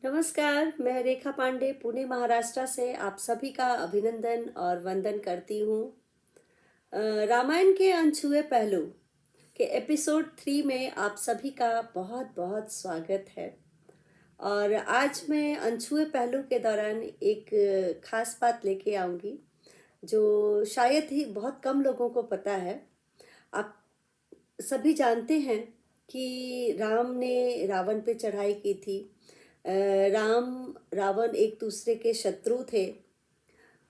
नमस्कार, मैं रेखा पांडे पुणे महाराष्ट्र से आप सभी का अभिनंदन और वंदन करती हूँ। रामायण के अनछुए पहलू के एपिसोड 3 में आप सभी का बहुत बहुत स्वागत है। और आज मैं अनछुए पहलू के दौरान एक खास बात लेके आऊँगी जो शायद ही बहुत कम लोगों को पता है। आप सभी जानते हैं कि राम ने रावण पे चढ़ाई की थी। राम रावण एक दूसरे के शत्रु थे,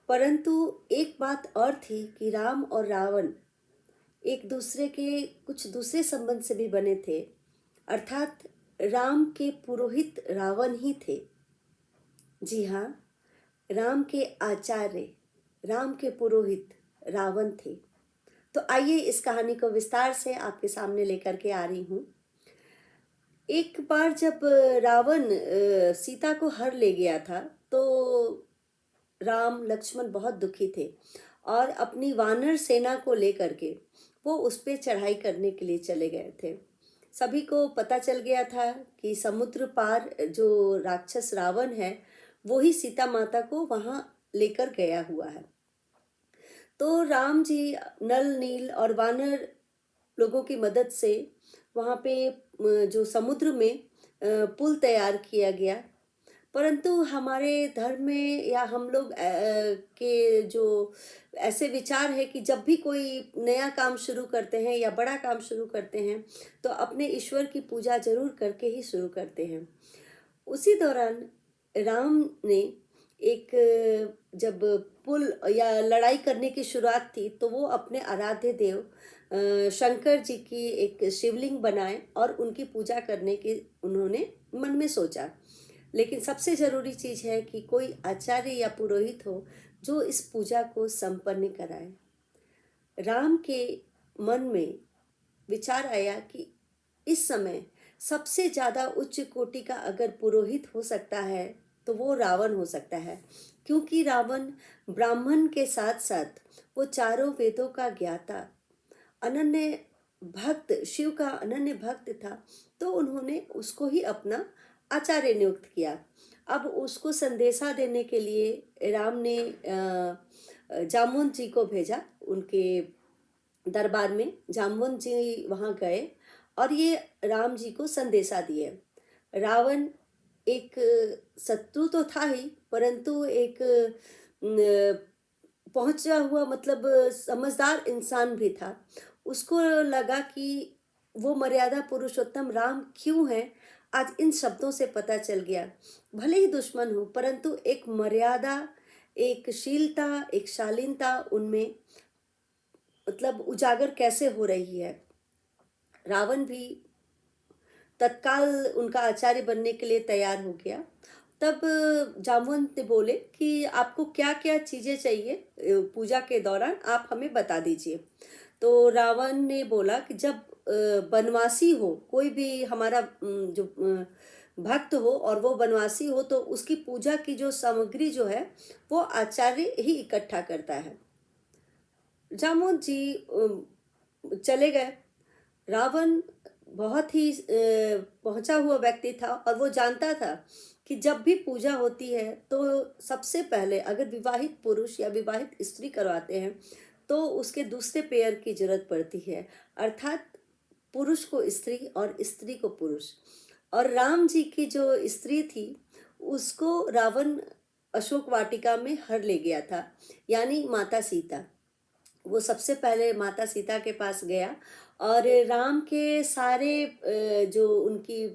परंतु एक बात और थी कि राम और रावण एक दूसरे के कुछ दूसरे संबंध से भी बने थे, अर्थात राम के पुरोहित रावण ही थे। जी हाँ, राम के आचार्य, राम के पुरोहित रावण थे। तो आइए इस कहानी को विस्तार से आपके सामने लेकर के आ रही हूँ। एक बार जब रावण सीता को हर ले गया था, तो राम लक्ष्मण बहुत दुखी थे और अपनी वानर सेना को लेकर के वो उस पे चढ़ाई करने के लिए चले गए थे। सभी को पता चल गया था कि समुद्र पार जो राक्षस रावण है वो ही सीता माता को वहां लेकर गया हुआ है। तो राम जी नल नील और वानर लोगों की मदद से वहाँ पे जो समुद्र में पुल तैयार किया गया। परंतु हमारे धर्म में या हम लोग के जो ऐसे विचार है कि जब भी कोई नया काम शुरू करते हैं या बड़ा काम शुरू करते हैं तो अपने ईश्वर की पूजा जरूर करके ही शुरू करते हैं। उसी दौरान राम ने एक जब पुल या लड़ाई करने की शुरुआत थी तो वो अपने आराध्य देव शंकर जी की एक शिवलिंग बनाए और उनकी पूजा करने की उन्होंने मन में सोचा। लेकिन सबसे जरूरी चीज है कि कोई आचार्य या पुरोहित हो जो इस पूजा को संपन्न कराए। राम के मन में विचार आया कि इस समय सबसे ज्यादा उच्च कोटि का अगर पुरोहित हो सकता है तो वो रावण हो सकता है, क्योंकि रावण ब्राह्मण के साथ साथ वो चारों वेदों का ज्ञाता, अनन्य भक्त, शिव का अनन्य भक्त था। तो उन्होंने उसको ही अपना आचार्य नियुक्त किया। अब उसको संदेशा देने के लिए राम ने जामवंत जी को भेजा। उनके दरबार में जामवंत जी वहाँ गए और ये राम जी को संदेशा दिए। रावण एक शत्रु तो था ही, परंतु एक पहुंचा हुआ मतलब समझदार इंसान भी था। उसको लगा कि वो मर्यादा पुरुषोत्तम राम क्यों है, आज इन शब्दों से पता चल गया। भले ही दुश्मन हो परंतु एक मर्यादा, एक शीलता, एक शालीनता उनमें मतलब उजागर कैसे हो रही है। रावण भी तत्काल उनका आचार्य बनने के लिए तैयार हो गया। तब जामवंत ने बोले कि आपको क्या क्या चीजें चाहिए पूजा के दौरान, आप हमें बता दीजिए। तो रावण ने बोला कि जब बनवासी हो, कोई भी हमारा जो भक्त हो और वो बनवासी हो तो उसकी पूजा की जो सामग्री जो है वो आचार्य ही इकट्ठा करता है। जामवंत जी चले गए। रावण बहुत ही पहुंचा हुआ व्यक्ति था और वो जानता था कि जब भी पूजा होती है तो सबसे पहले अगर विवाहित पुरुष या विवाहित स्त्री करवाते हैं तो उसके दूसरे पेयर की जरूरत पड़ती है, अर्थात पुरुष को स्त्री और स्त्री को पुरुष। और राम जी की जो स्त्री थी उसको रावण अशोक वाटिका में हर ले गया था, यानी माता सीता। वो सबसे पहले माता सीता के पास गया और राम के सारे जो उनकी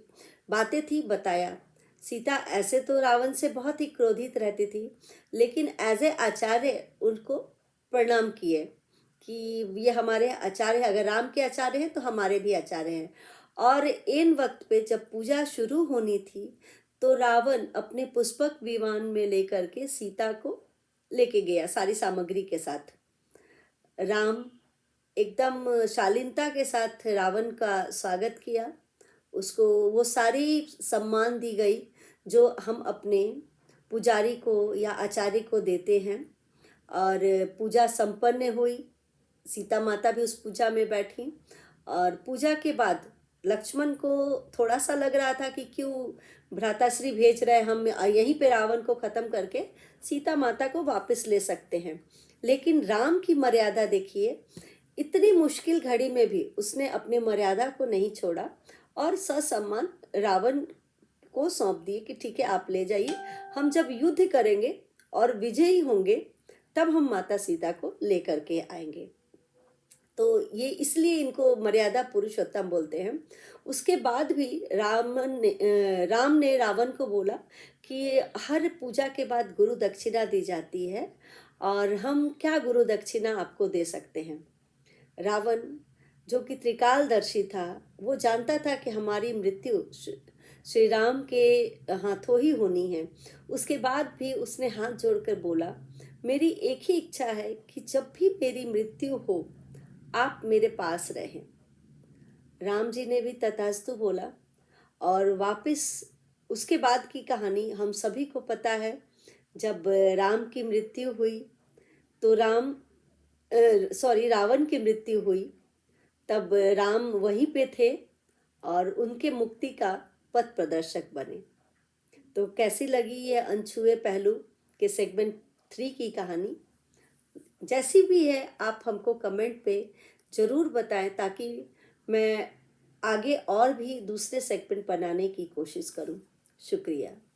बातें थी बताया। सीता ऐसे तो रावण से बहुत ही क्रोधित रहती थी, लेकिन एज ए आचार्य उनको प्रणाम किए कि ये हमारे आचार्य हैं, अगर राम के आचार्य हैं तो हमारे भी आचार्य हैं। और इन वक्त पे जब पूजा शुरू होनी थी तो रावण अपने पुष्पक विमान में लेकर के सीता को लेके गया सारी सामग्री के साथ। राम एकदम शालीनता के साथ रावण का स्वागत किया। उसको वो सारी सम्मान दी गई जो हम अपने पुजारी को या आचार्य को देते हैं। और पूजा संपन्न हुई। सीता माता भी उस पूजा में बैठी और पूजा के बाद लक्ष्मण को थोड़ा सा लग रहा था कि क्यों भ्राताश्री भेज रहे, हम यहीं पे रावण को खत्म करके सीता माता को वापस ले सकते हैं। लेकिन राम की मर्यादा देखिए, इतनी मुश्किल घड़ी में भी उसने अपने मर्यादा को नहीं छोड़ा और ससम्मान रावण को सौंप दिए कि ठीक है, आप ले जाइए, हम जब युद्ध करेंगे और विजयी होंगे तब हम माता सीता को लेकर के आएंगे। तो ये इसलिए इनको मर्यादा पुरुषोत्तम बोलते हैं। उसके बाद भी राम ने रावण को बोला कि हर पूजा के बाद गुरु दक्षिणा दी जाती है और हम क्या गुरु दक्षिणा आपको दे सकते हैं। रावण जो कि त्रिकालदर्शी था, वो जानता था कि हमारी मृत्यु श्री राम के हाथों ही होनी है। उसके बाद भी उसने हाथ जोड़कर बोला, मेरी एक ही इच्छा है कि जब भी मेरी मृत्यु हो आप मेरे पास रहें। राम जी ने भी तथास्तु बोला और वापस उसके बाद की कहानी हम सभी को पता है। जब राम की मृत्यु हुई तो रावण की मृत्यु हुई, तब राम वहीं पे थे और उनके मुक्ति का पथ प्रदर्शक बने। तो कैसी लगी ये अनछुए पहलू के सेगमेंट 3 की कहानी? जैसी भी है आप हमको कमेंट पे ज़रूर बताएं ताकि मैं आगे और भी दूसरे सेगमेंट बनाने की कोशिश करूं। शुक्रिया।